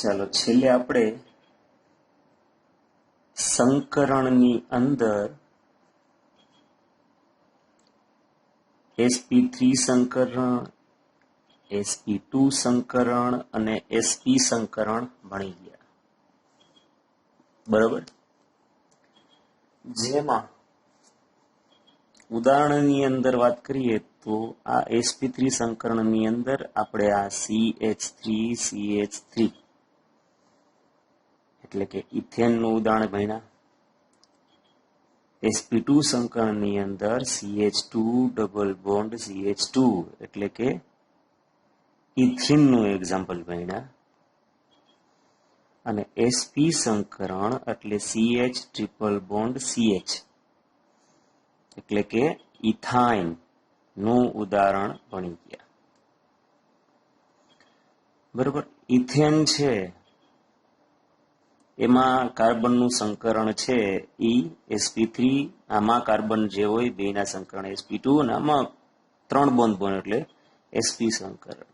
ચાલો છેલ્લે આપણે સંકરણની અંદર sp3 સંકરણ, sp2 સંકરણ અને sp સંકરણ ભણી ગયા. બરાબર. જેમાં ઉદાહરણની અંદર વાત કરીએ તો આ sp3 સંકરણની અંદર આપણે આ CH3 એટલે કે ઇથેનનું ઉદાહરણ ભણ્યા. sp2 સંકરણની અંદર CH2 ડબલ બોન્ડ CH2 એટલે કે ઇથિનનું એક્ઝામ્પલ ભણ્યા. અને sp સંકરણ એટલે CH ટ્રિપલ બોન્ડ CH એટલે કે ઇથાઇન નું ઉદાહરણ ભણી ગયા. બરોબર. ઇથેન છે એમાં કાર્બનનું સંકરણ છે ઈ sp3, આમાં કાર્બન જે હોય બેના સંકરણ sp2 અને આમાં 3 બોન્ડ બને એટલે sp સંકરણ.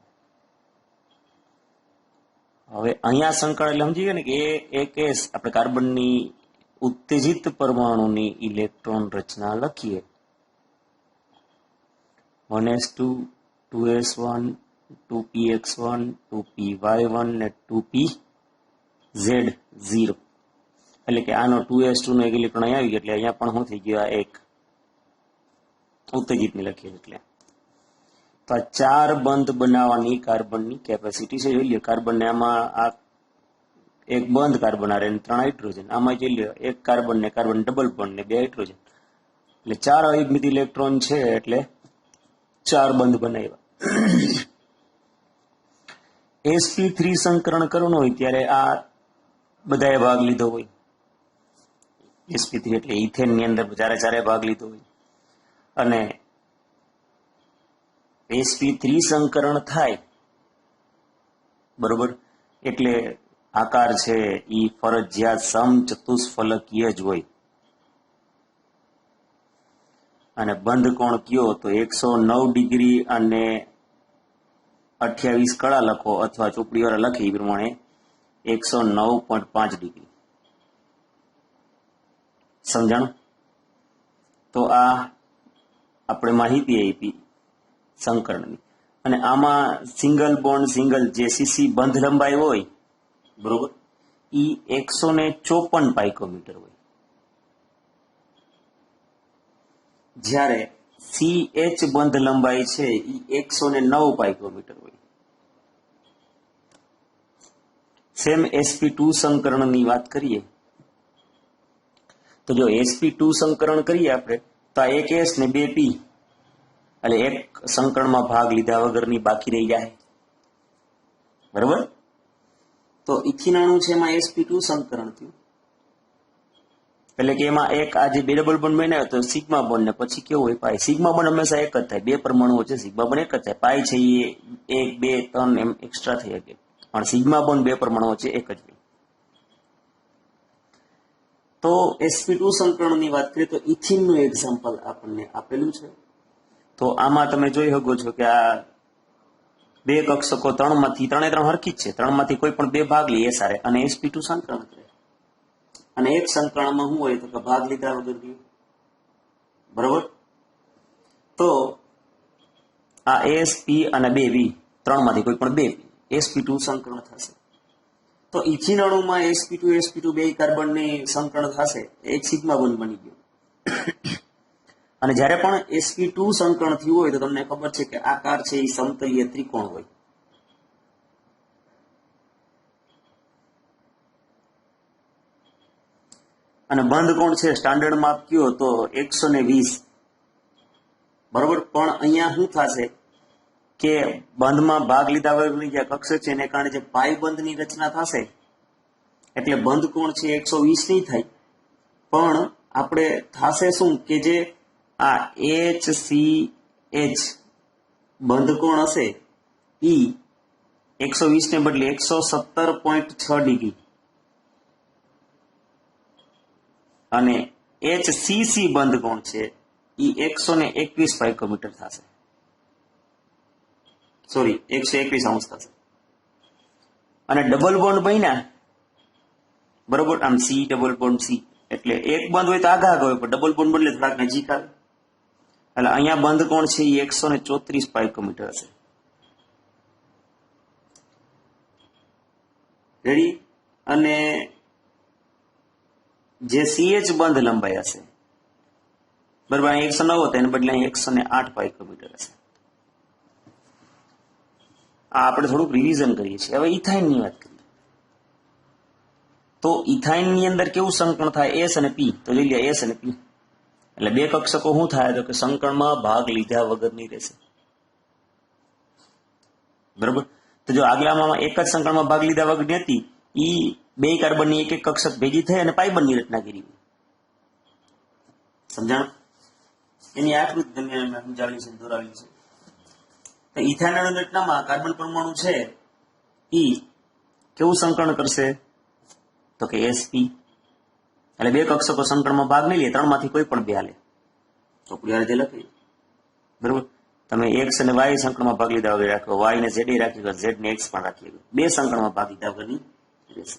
હવે અહીંયા સંકરણ એટલે સમજી ગયા ને કે એક આપણે કાર્બનની ઉત્તેજિત પરમાણુની ઇલેક્ટ્રોન રચના લખીએ 1s2 2s1 2px1 2py1 ને 2pz0 એટલે કે આનો 2s2 નો એક ઇલેક્ટ્રોન અહીં આવી ગયો એટલે અહીંયા પણ શું થઈ ગયું આ એક ઉત્તેજિતની લખીએ એટલે તો આ 4 બંધ બનાવવાની કાર્બનની કેપેસિટી છે. જોઈ લો કાર્બનને આમાં આ એક બંધ કાર્બન આરે 3 હાઇડ્રોજન, આમાં જોઈ લો એક કાર્બન ને કાર્બન ડબલ બોન્ડ ને 2 હાઇડ્રોજન એટલે 4 અયુગ્મિત ઇલેક્ટ્રોન છે એટલે 4 બંધ બનાવ્યા. sp3 સંકરણ કરવાનું હોય ત્યારે આ બધાએ ભાગ લીધો હોય. sp3 એટલે ઇથેન ની અંદર ચારે ભાગ લીધો હોય અને sp3 સંકરણ થાય બરોબર એટલે આકાર છે ઈ ફરજિયાત સમચતુષ્ફલકીય જ હોય. અને બંધ કોણ કયો તો 109 ડિગ્રી અને 28 કળા લખો અથવા ચોપડીવાળા લખે એ પ્રમાણે 109.5 ડિગ્રી. સમજાણું? તો આ આપણે માહિતી આપી સંકરણની. અને આમાં સિંગલ બોન્ડ સિંગલ જે સીસી બંધ લંબાઈ હોય બરોબર ઈ 154 પાઇકોમીટર હોય, જ્યારે CH બંધ લંબાઈ છે ઈ 109 પાઇકોમીટર હોય. સેમ sp2 સંકરણની વાત કરીએ તો જો sp2 સંકરણ કરીએ આપણે તો આ એક S ને 2 P એટલે એક સંકરણમાં ભાગ લીધા વગરની બાકી રહી જાય. બરોબર. તો ઇથિનાનું છે એમાં sp2 સંકરણ થયું એટલે કે એમાં એક આ જે 2 ડબલ બોન્ડ બન્યા તો સિગ્મા બોન્ડ ને પછી કેવું હોય પાઈ. સિગ્મા બોન્ડ હંમેશા એક જ થાય, 2 પરમાણુઓ છે સિગ્મા બોન્ડ એક જ થાય. પાઈ છે એ 1 2 3 એમ એક્સ્ટ્રા થઈ શકે પણ સિગ્મા બોન્ડ 2 પરમાણુઓ છે એક જ હોય. તો sp2 સંકરણની વાત કરીએ તો ઇથિનનું એક્ઝામ્પલ આપણને આપેલું છે. તો આમાં તમે જોઈ શકો છો કે આ 2 કક્ષકો 3 માંથી 3 હરખી જ છે, 3 માંથી કોઈ પણ 2 ભાગ લે એ સારે અને sp2 સંકરણ કરે. અને એક સંકરણમાં શું હોય તો કે ભાગ લીધા વગર ગયું. બરોબર. તો આ sp અને 2v 3 માંથી કોઈ પણ 2 sp2 સંકરણ થશે. તો ઇથિન અણુમાં sp2 બે કાર્બનની સંકરણ થશે, એક સિગ્મા બોન્ડ બની ગયો. અને જ્યારે પણ sp2 સંકરણ થયું હોય તો તમને ખબર છે કે આકાર છે એ સમતલીય ત્રિકોણ હોય. અને બંધ કોણ છે સ્ટાન્ડર્ડ માપ કયો તો 120. બરોબર. પણ અહીંયા શું થશે કે બંધમાં ભાગ લીધા વગરની જે કક્ષક છે એને કારણે જે પાઈ બંધની રચના થશે એટલે બંધ કોણ છે 120 નહીં થાય, પણ આપણે થશે શું કે જે આ HCH બંધ કોણ હશે ઈ 120 ને બદલે 117.6 ડિગ્રી અને HCC બંધ કોણ છે ઈ 121 પાઇકોમીટર થશે. સોરી 121 અંશ થશે. અને ડબલ બોન્ડ બન્યા, બરોબર, આમ સી ડબલ બોન્ડ સી, એટલે એક બંધ હોય તો આગા આગળ હોય, પણ ડબલ બોન્ડ બદલે થોડાક નજીક આવે. એટલે અહીંયા બંધ કોણ છે એ 134 પાઇકોમીટર હશે. રેડી? અને જે CH બંધ લંબાઈ હશે, બરાબર, 109 હતા એને બદલે 108 પાઇકોમીટર હશે. આ આપણે થોડુંક રિવિઝન કરીએ છીએ. હવે ઇથાઇન ની વાત કરીએ તો ઇથાઇન ની અંદર કેવું સંકરણ થાય, એસ અને પી. તો જોઈ લે એસ અને પી, એટલે બે કક્ષકો શું થાય તો કે સંકરણમાં ભાગ લીધા વગરની રહેશે. બરોબર. તો જો આગલામાં એક જ સંકરણમાં ભાગ લીધા વગરની હતી, ઈ બે કાર્બનની એક એક કક્ષક ભેગી થઈ અને પાઇબંધની રચના કરી. સમજાણ? એની આકૃતિ તમે સમજાવેલી છે, દોરાવેલી છે. તો ઇથાનોલ રચનામાં કાર્બન પરમાણુ છે ઈ કેવું સંકરણ કરશે તો કે sp, એટલે બે કક્ષકો સંકરણમાં ભાગ નહીં લે, ત્રણમાંથી કોઈ પણ બે હાલે. ચોપડી આ રીતે લખી, બરોબર. તમે x અને y સંકરણમાં ભાગ લીધા વગર રાખો, y ને z રાખી, z ને x પણ રાખી, બે સંકરણમાં ભાગ લીધા વગરની રહેશે.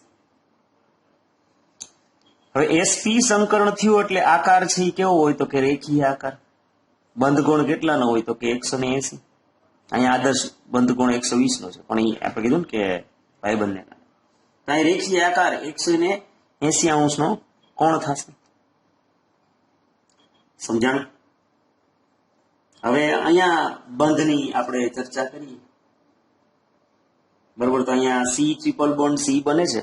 હવે sp સંકરણ થયું એટલે આકાર છે એ કેવો હોય તો કે રેખીય આકાર. બંધ કોણ કેટલાનો હોય તો કે 180. અહીંયા આદર્શ બંધ કોણ 120 નો છે, પણ એ આપણે કીધું ને કે ભાઈબંધને કાંઈ રેખીય આકાર 180 નો કોણ થશે. સમજાણ? હવે અહીંયા બંધની આપણે ચર્ચા કરીએ, બરોબર. તો અહીંયા સી ટ્રિપલ બોન્ડ સી બને છે,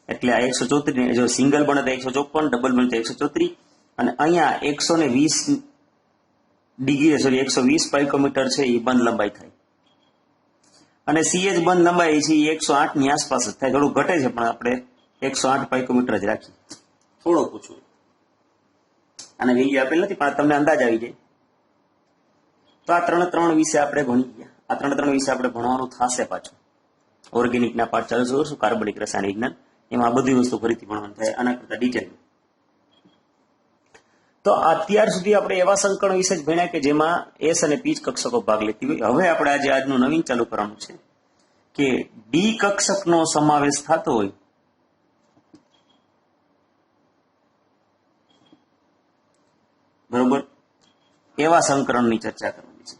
એટલે આ 134, જો સિંગલ બને તો 154, ડબલ બને તો 134, અને અહીંયા 120 ડિગ્રી, સોરી 120 પાઇકોમીટર છે એ બંધ લંબાઈ થાય. અને CH બંધ લંબાઈ છે એ 108 ની આસપાસ જ થાય, થોડું ઘટે છે પણ આપણે 108 પાઇકોમીટર જ રાખીએ. થોડો પૂછવું, અને વેલ્યુ આપેલ નથી પણ તમને અંદાજ આવી જાય. તો આ ત્રણ વિશે આપણે ભણી ગયા. આ ત્રણ વિશે આપણે ભણવાનું થશે પાછું. ઓર્ગેનિકના પાઠ ચાલુ કરશું, કાર્બનિક રસાયણ વિજ્ઞાન, એમાં આ બધી વસ્તુ ફરીથી ભણવાનું થાય, આના કરતા ડિટેલ. તો અત્યાર સુધી આપણે એવા સંકરણ વિશે જ ભણ્યા કે જેમાં એસ અને પી કક્ષકો ભાગ લેતી હોય. હવે આપણે આજે આજનું નવીન ચાલુ કરવાનું છે કે ડી કક્ષકનો સમાવેશ થતો હોય બરોબર એવા સંકરણની ચર્ચા કરવાની છે.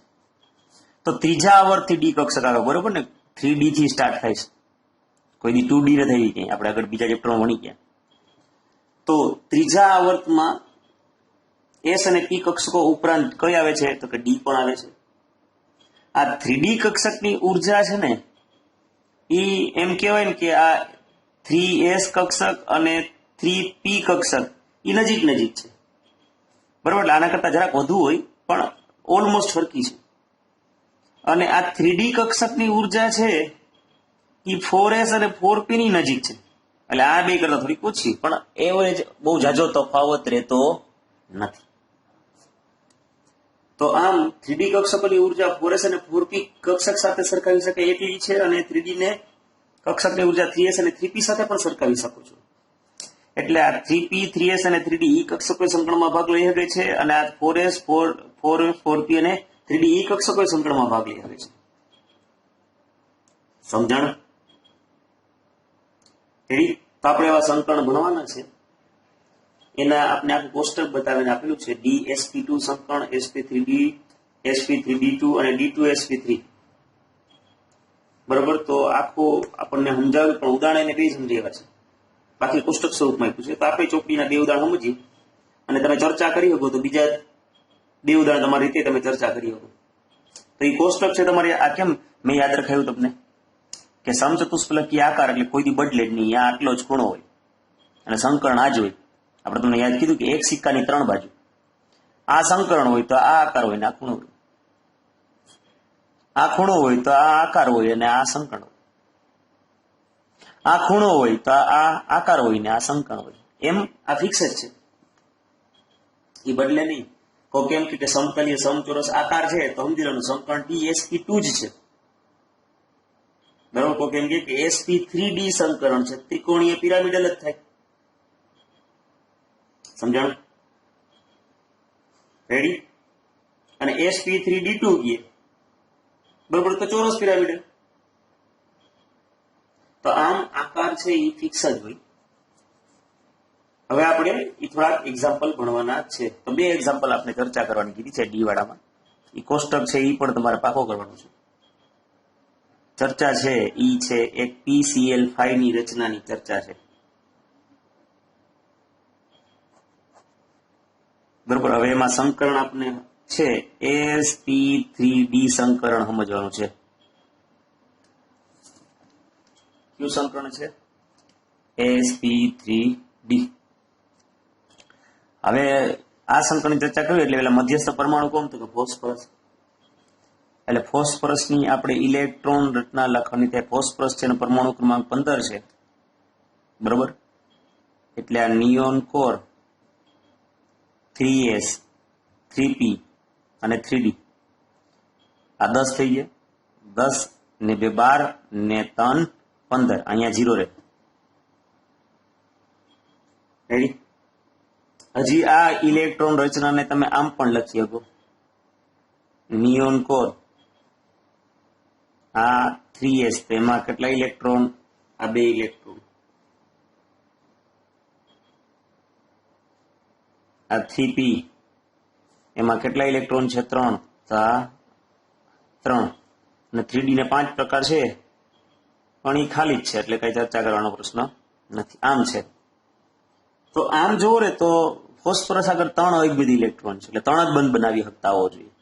તો ત્રીજા આવર્તથી ડી કક્ષક આવે, બરોબર ને, 3D થી સ્ટાર્ટ થાય છે, કોઈ દી 2D ન થઈ ક્યાંય, આપણે આગળ બીજા ચેપ્ટરમાં ભણી ગયા. તો ત્રીજા આવર્તમાં એસ અને પી કક્ષકો ઉપરાંત કઈ આવે છે તો કે ડી પણ આવે છે. આ 3D કક્ષકની ઉર્જા છે ને ઈ એમ કહેવાય ને કે આ 3s કક્ષક અને 3p કક્ષક ઈ નજીક છે, બરોબર. આના કરતા જરાક વધુ હોય પણ ઓલમોસ્ટ સરખી છે. અને આ 3D કક્ષકની ઉર્જા છે ઈ 4s અને 4p ની નજીક છે, એટલે આ બે કરતા થોડીક ઓછી, પણ એવરેજ બહુ જાજો તફાવત રહેતો નથી. તો આમ 3D કક્ષકોની ઉર્જા 4s અને 4p કક્ષક સાથે સરખાવી શકાય એટલી છે, અને 3D ને કક્ષકની ઉર્જા 3s અને 3p સાથે પણ સરખાવી શકો છો. એટલે આ 3p 3s અને 3D કક્ષકો સંકળમાં ભાગ લઈ શકે છે, અને આ 4s 4p અને 3D કક્ષકો સંકળમાં ભાગ લઈ શકે છે. સમજણ? તો આપણે એવા સંકરણ ભણવાના છે. એના આપણે આખું કોષ્ટક બતાવીને આપેલું છે, DsP2 સંકરણ, sp3d, sp3d2 અને d2sp3. બરોબર. તો આખું આપણને સમજાવ્યું, પણ ઉદાહરણ એને બે સમજાવ્યા છે, બાકી કોષ્ટક સ્વરૂપમાં આપ્યું છે. તો આપણે ચોપડીના બે ઉદાહરણ સમજી અને તમે ચર્ચા કરી શકો, તો બીજા બે ઉદાહરણ તમારી રીતે તમે ચર્ચા કરી શકો. તો એ કોષ્ટક છે તમારે. આ કેમ મેં યાદ રખાયું તમને કે સમચતુષ્ફલકી આકાર એટલે કોઈ દી બદલે જ નહીં, આ આટલો જ ખૂણો હોય અને સંકરણ આ જ હોય. આપણે તમને યાદ કીધું કે એક સિક્કાની 3 બાજુ, આ સંકરણ હોય તો આ આકાર હોય ને આ ખૂણો હોય, આ ખૂણો હોય તો આ આકાર હોય અને આ સંકરણ હોય, આ ખૂણો હોય તો આ આકાર હોય ને આ સંકરણ હોય. એમ આ ફિક્સ જ છે, એ બદલે નહીં. કોઈ કેમ કે સમતલીય સમચોરસ આકાર છે તો સમજી લેવાનું સંકરણ sp2 જ છે, બરાબર. કોઈ કેમ કે sp3d સંકરણ છે, ત્રિકોણીય પિરામિડલ જ થાય. સમજણ? રેડી? અને sp3d2 કહીએ, બરોબર, તો ચોરસ પિરામિડ. તો આમ આકાર છે એ ફિક્સ જ હોય. હવે આપણે એ થોડાક એક્ઝામ્પલ ભણવાના છે. તો બે એક્ઝામ્પલ આપણે ચર્ચા કરવાની કીધી છે ડી વાળામાં. એ કોષ્ટક છે એ પણ તમારે પાકો કરવાનું છે. ચર્ચા છે ઈ છે એક PCl5 ની રચનાની ચર્ચા છે, બરોબર. હવે એમાં સંકરણ આપણે છે sp3d સંકરણ સમજવાનું છે. કયું સંકરણ છે? sp3d. હવે આ સંકરણની ચર્ચા કરી એટલે પેલા મધ્યસ્થ પરમાણુ કોણ તો કે ફોસ્ફરસ. એટલે ફોસ્ફરસની આપણે ઇલેક્ટ્રોન રચના લખવાની થાય. ફોસ્ફરસ છે એનો પરમાણુ ક્રમાંક 15 છે, બરોબર. એટલે આ નિયોન કોર 3s 3p અને 3d આ 10 થઈ ગયા. 10 ને 2 12 ને 3 15. અહીંયા 0 રહે. રેડી? હજી આ ઇલેક્ટ્રોન રચનાને તમે આમ પણ લખી શકો, નિયોન કોર આ 3s, તો એમાં કેટલા ઇલેક્ટ્રોન? આ 2 ઇલેક્ટ્રોન. આ 3p એમાં કેટલા ઇલેક્ટ્રોન છે? 3. તો આ 3. અને 3d ને 5 પ્રકાર છે પણ એ ખાલી જ છે, એટલે કઈ ચર્ચા કરવાનો પ્રશ્ન નથી. આમ છે. તો આમ જોવો ને તો ફોસ્ફરસ આગળ 3 એક બધી ઇલેક્ટ્રોન છે, એટલે 3 જ બંધ બનાવી શકતા હોવો જોઈએ.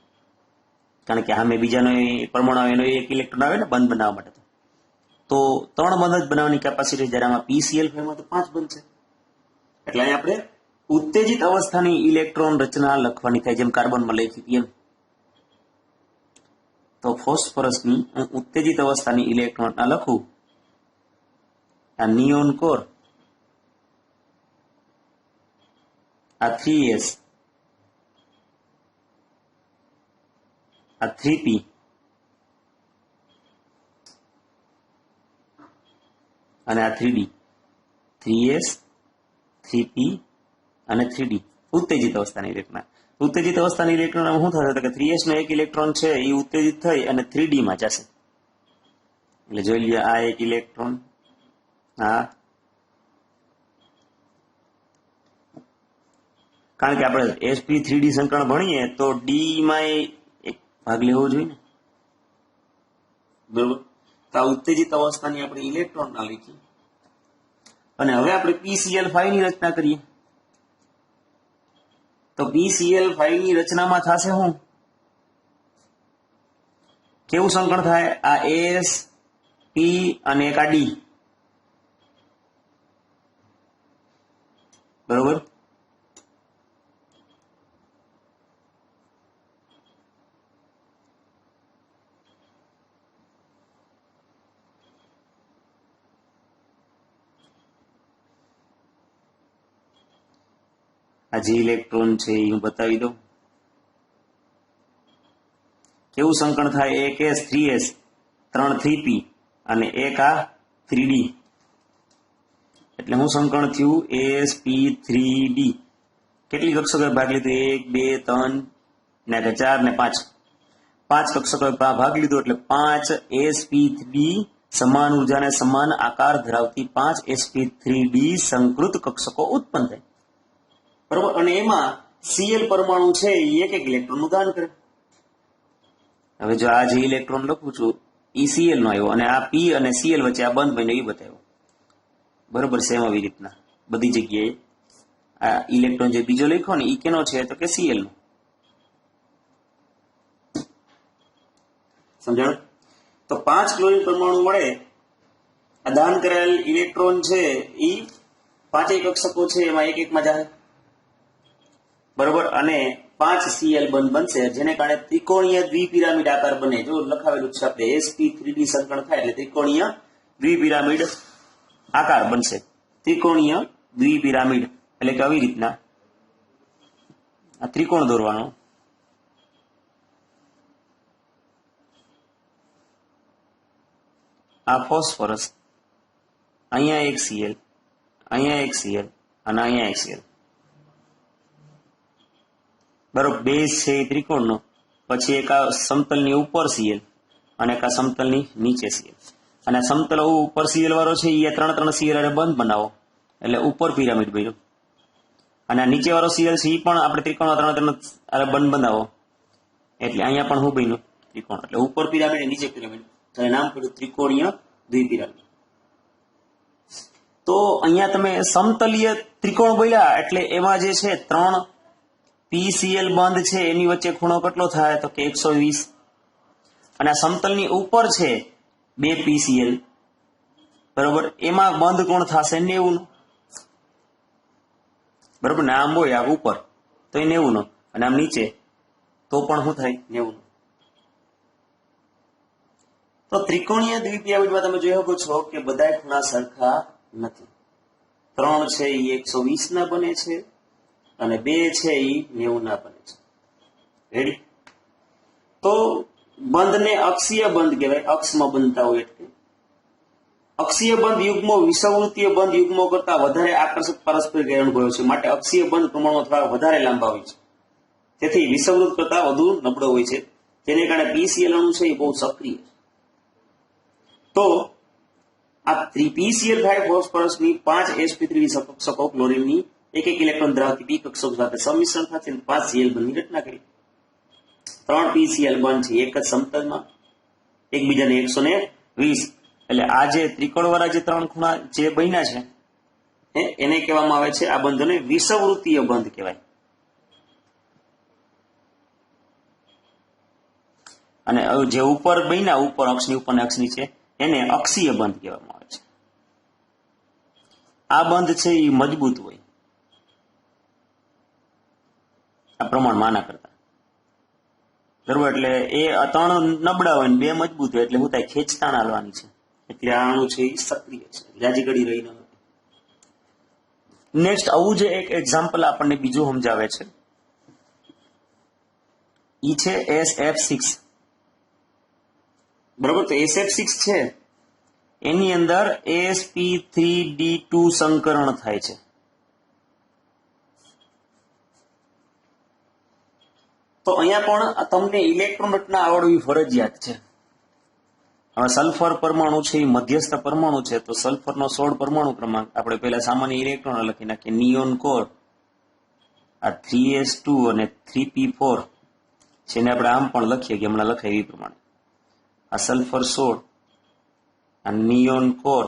કારણ કે સામે બીજાનો પરમાણુ એનો એક ઇલેક્ટ્રોન આવે ને બંધ બનાવવા માટે, તો 3 બંધ જ બનાવવાની કેપેસિટી. જ્યારે આમાં PCl5 માં તો 5 બંધ છે. એટલે અહીં આપણે ઉત્તેજિત અવસ્થાની ઇલેક્ટ્રોન રચના લખવાની થાય, જેમ કાર્બનમાં લખી હતી એમ. તો ફોસ્ફરસની હું ઉત્તેજિત અવસ્થાની ઇલેક્ટ્રોન રચના લખું. આ નિયોન કોર આ 3s આ 3p અને આ 3d. 3s 3p અને 3d ઉત્તેજિત અવસ્થાની ઇલેક્ટ્રોન. ઉત્તેજિત અવસ્થાની ઇલેક્ટ્રોન શું થશે કે 3s નો એક ઇલેક્ટ્રોન છે એ ઉત્તેજિત થઈ અને 3d માં જશે. એટલે જોઈ લઈએ આ એક ઇલેક્ટ્રોન, હા, કારણ કે આપણે sp3d સંકરણ ભણીએ તો ડી માં એક ભાગ લેવો જોઈએ ને, બરોબર. તો આ ઉત્તેજિત અવસ્થાની આપણે ઇલેક્ટ્રોન ના લીધી. અને હવે આપણે PCl5 ની રચના કરીએ તો PCl5 ની રચનામાં થશે શું? કેવું સંકરણ થાય? આ S P અને એક આ D, બરોબર. આ જે ઇલેક્ટ્રોન છે એ હું બતાવી દઉં. કેવું સંકરણ થાય? એક S 3s 3 3p અને એક આ 3d. એટલે હું સંકરણ થયું sp3d. કેટલી કક્ષકોએ ભાગ લીધો? 1 2 3 ને 4 ને 5. 5 કક્ષકોએ ભાગ લીધો એટલે 5 sp3d સમાન ઉર્જા અને સમાન આકાર ધરાવતી 5 sp3d સંકૃત કક્ષકો ઉત્પન્ન થાય, બરોબર. અને એમાં Cl પરમાણુ છે એ એક એક ઇલેક્ટ્રોન નું દાન કરે. હવે જો આ જે ઇલેક્ટ્રોન લખું છું એ Cl નો આવ્યો અને આ P અને Cl વચ્ચે આ બંધ બન્યો એ બતાવ્યો, બરોબર. સેમ આવી રીતના બધી જગ્યાએ આ ઇલેક્ટ્રોન જે બીજો લખ્યો ને એ કેનો છે તો કે Cl નો. સમજાણું? તો 5 ક્લોરીન પરમાણુ વડે આ દાન કરેલ ઇલેક્ટ્રોન છે એ 5 કક્ષકો છે એમાં એક એકમાં જાય, બરોબર. અને 5 Cl બંધ બનશે, જેને કારણે ત્રિકોણીય દ્વિપિરામિડ આકાર બને. જો લખાવેલું છે આપણે sp3d સંકરણ થાય એટલે ત્રિકોણીય દ્વિપિરામિડ આકાર બનશે. ત્રિકોણીય દ્વિપિરામિડ એટલે કે આવી રીતના આ ત્રિકોણ દોરવાનો. આ ફોસ્ફરસ, અહીંયા એક Cl, અહીંયા એક Cl અને અહીંયા એક Cl, બરોબર. બેઝ છે એ ત્રિકોણનો પછી એક આ સમતલની ઉપર સીએલ અને એક આ સમતલની નીચે સીએલ, અને સમતલ ઉપર સીએલ વાળો છે એ 3 સીએલ અને બંધ બનાવો એટલે ઉપર પિરામિડ બન્યો, અને આ નીચે વાળો સીએલ છે એ પણ આપણે ત્રિકોણ 3 બંધ બનાવો એટલે અહીંયા પણ શું બન્યું? ત્રિકોણ. એટલે ઉપર પિરામિડ નીચે પિરામિડ, તો એ નામ પડ્યું ત્રિકોણીય દ્વિપિરામિડ. તો અહીંયા તમે સમતલીય ત્રિકોણ બોલ્યા એટલે એમાં જે છે 3 PCl બંધ છે એની વચ્ચે ખૂણો કેટલો થાય? તો કે 120. અને આ સમતલની ઉપર છે 2 PCl, બરોબર, એમાં બંધ કોણ થશે? 90 નો, બરોબર ને? આમ હોય આ ઉપર તો એ 90 નો, અને આમ નીચે તો પણ શું થાય? 90 નો. તો ત્રિકોણીય દ્વિપિરામિડમાં તમે જોઈ શકો છો કે બધા ખૂણા સરખા નથી. 3 છે એ 120 ના બને છે અને 2 છે એ 90 ના બને છે. રેડી? તો બંધને અક્ષીય બંધ કહેવાય, અક્ષમાં બનતા હોય એટલે. અક્ષીય બંધ યુગ્મો વિષુવવૃત્તીય બંધ યુગ્મો કરતા વધારે આકર્ષક પરસ્પર ક્રિયા અનુભવે છે, માટે અક્ષીય બંધ પ્રમાણમાં થોડા વધારે લાંબા હોય છે, તેથી વિષુવવૃત્ત કરતા વધુ નબળો હોય છે, જેને કારણે PCl અણુ છે એ બહુ સક્રિય છે. તો આ PCl5 ફોસ્ફરસની 5 sp3 કક્ષકો ક્લોરીનની 1 ઇલેક્ટ્રોન ધરાવતી p કક્ષકો સાથે સંમિશ્રણ થશે અને 5 Cl બંધની રચના કરી. 3 PCl બંધ છે એક જ સમતલમાં, એકબીજાને 120. એટલે આ જે ત્રિકોણવાળા જે 3 ખૂણા જે બન્યા છે એને કહેવામાં આવે છે, આ બંધોને વિષુવવૃત્તીય બંધ કહેવાય. અને જે ઉપર બન્યા, ઉપર અક્ષની ઉપર અક્ષ નીચે, એને અક્ષીય બંધ કહેવામાં આવે છે. આ બંધ છે એ મજબૂત હોય આ પ્રમાણમાં આના કરતા, બરોબર. એટલે એ 3 નબળા હોય ને 2 મજબૂત હોય એટલે શું થાય? ખેંચતાણ હાલવાની છે, એટલે આ અણુ છે એ સક્રિય છે, જાજી ઘડી રહી ન હતી. નેક્સ્ટ આવું જે એક એક્ઝામ્પલ આપણને બીજું સમજાવે છે ઈ છે SF6, બરોબર. તો SF6 છે એની અંદર sp3d2 સંકરણ થાય છે. તો અહીંયા પણ તમને ઇલેક્ટ્રોન રચના આવડવી ફરજિયાત છે. હવે સલ્ફર પરમાણુ છે એ મધ્યસ્થ પરમાણુ છે, તો સલ્ફરનો 16 પરમાણુ ક્રમાંક આપણે પહેલા સામાન્ય ઇલેક્ટ્રોન લખી નાખીએ. નિયોન કોર આ 3s2 અને 3p4 છે, એને આપણે આમ પણ લખીએ કે હમણાં લખાય એ પ્રમાણે. આ સલ્ફર 16, આ નિયોન કોર,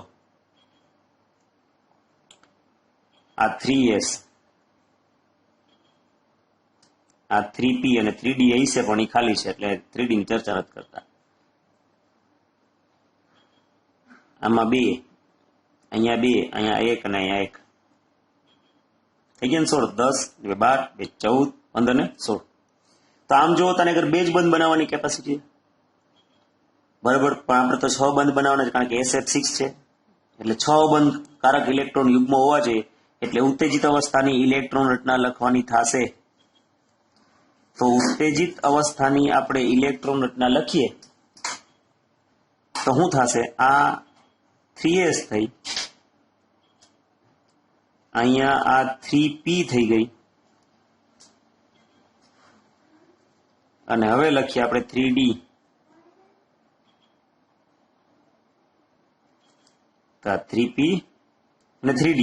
આ 3s, આ 3p અને 3d એ છે પણ એ ખાલી છે એટલે 3d ની ચર્ચા નથી કરતા. આમાં 2, અહીંયા 2, અહીંયા 1 અને અહીંયા 1 થઈ ગયા ને 16, 10, 12, 14, 15 ને 16. તો આમ જો તને અગર 2 જ બંધ બનાવવાની કેપેસિટી, બરાબર, પણ આપણે તો 6 બંધ બનાવવાના છે કારણ કે SF6 છે, એટલે 6 બંધ કારક ઇલેક્ટ્રોન યુગ્મ હોવા જોઈએ, એટલે ઉત્તેજિત અવસ્થાની ઇલેક્ટ્રોન રચના લખવાની થશે. તો ઉત્તેજિત અવસ્થાની આપણે ઇલેક્ટ્રોન રચના લખીએ તો શું થશે? આ 3s થઈ, અહીંયા આ 3p થઈ ગઈ, અને હવે લખીએ આપણે 3d. તો આ 3p અને 3d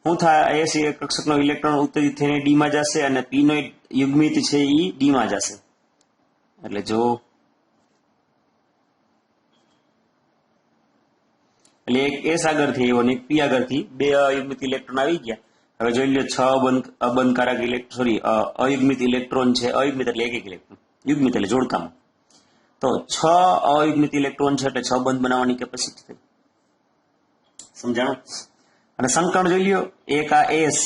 શું થાય? s કક્ષકનો ઇલેક્ટ્રોન ઉત્તેજિત થઈને d માં જશે અને p નો યુગ્મિત છે એ d માં જશે. એટલે જો એટલે એક s આગળથી આવ્યો અને એક p આગળથી 2 અયુગ્મિત ઇલેક્ટ્રોન આવી ગયા. હવે જોઈ લો 6 અબંધકારક અયુગ્મિત ઇલેક્ટ્રોન છે. અયુગ્મિત એટલે એક ઇલેક્ટ્રોન, યુગ્મિત એટલે જોડકામાં. તો 6 અયુગ્મિત ઇલેક્ટ્રોન છે એટલે 6 બંધ બનાવવાની કેપેસિટી થઈ. સમજાણું? અને સંકરણ જોઈ લ્યો, એક આ s,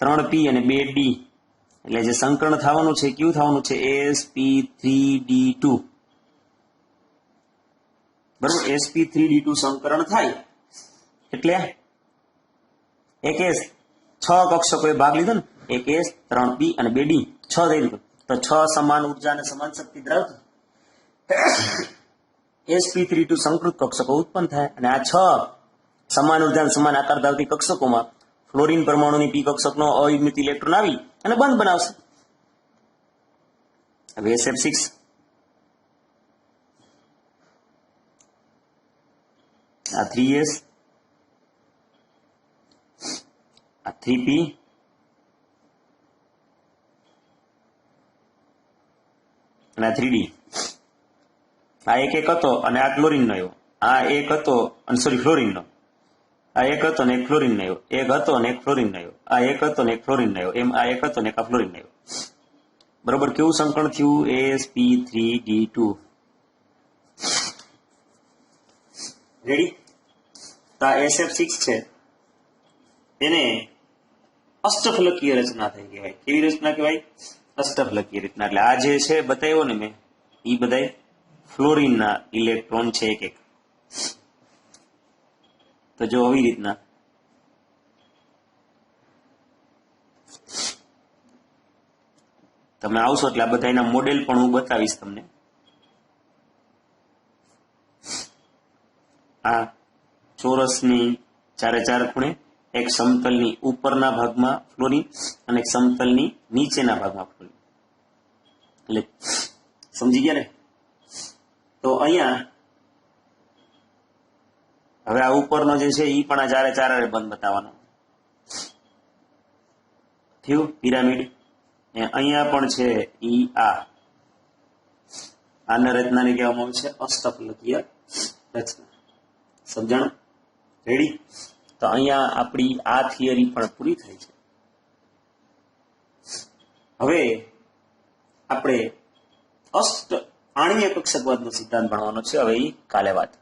3p અને 2d, એટલે જે સંકરણ થવાનું છે કયું થવાનું છે? sp3d2, બરોબર. sp3d2 સંકરણ થાય એટલે એક s, 6 કક્ષકોએ ભાગ લીધો ને, એક s, 3p અને 2d, 6 થઈ ગયું. તો 6 સમાન ઉર્જા અને સમાન શક્તિ ધરાવતા sp3d2 સંકૃત કક્ષકો ઉત્પન્ન થાય, અને આ 6 સમાન ઉર્જા અને સમાન આકાર ધરાવતી કક્ષકોમાં ફ્લોરીન પરમાણુની p કક્ષકનો અયુગ્મિત ઇલેક્ટ્રોન આવી અને બંધ બનાવશે. હવે SF6 આ 3s, આ 3p, અને આ 3d. આ એક હતો અને આ ક્લોરીનનો આવ્યો. આ એક હતો અને સોરી ફ્લોરીનનો. આ એક હતો ને એક ફ્લોરીનનો આવ્યો. એક હતો ને એક ફ્લોરીનનો આવ્યો. આ એક હતો ને એક ફ્લોરીનનો આવ્યો. એમ આ એક હતો ને એક આ ફ્લોરીનનો આવ્યો. બરોબર. કેવું સંકરણ થયું? sp3d2. રેડી? તો આ SF6 છે એને અષ્ટફલકીય રચના થઈ કહેવાય. કેવી રચના કહેવાય? અષ્ટફલકીય રચના. એટલે આ જે છે બતાવ્યો ને મેં, એ બધા ફ્લોરીનના ઇલેક્ટ્રોન છે એક એક. તો જો આવી રીતના તમે આવશો એટલે આ બધા એના મોડેલ પણ હું બતાવીશ તમને. આ ચોરસની ચારે ચાર ખૂણે, એક સમતલની ઉપરના ભાગમાં ફ્લોરીન અને એક સમતલની નીચેના ભાગમાં ફ્લોરીન. એટલે સમજી ગયા ને? તો અહીંયા હવે આ ઉપરનો જે છે એ પણ આ ચારે ચાર બંધ બતાવવાનો થયું પિરામિડ. અહીંયા પણ છે ઈ આના રચનાને કહેવામાં આવે છે અષ્ટફલકીય રચના. સમજણ? રેડી? તો અહીંયા આપણી આ થિયરી પણ પૂરી થઈ છે. હવે આપણે આણ્વીય કક્ષકવાદનો સિદ્ધાંત ભણવાનો છે. હવે એ કાલે વાત.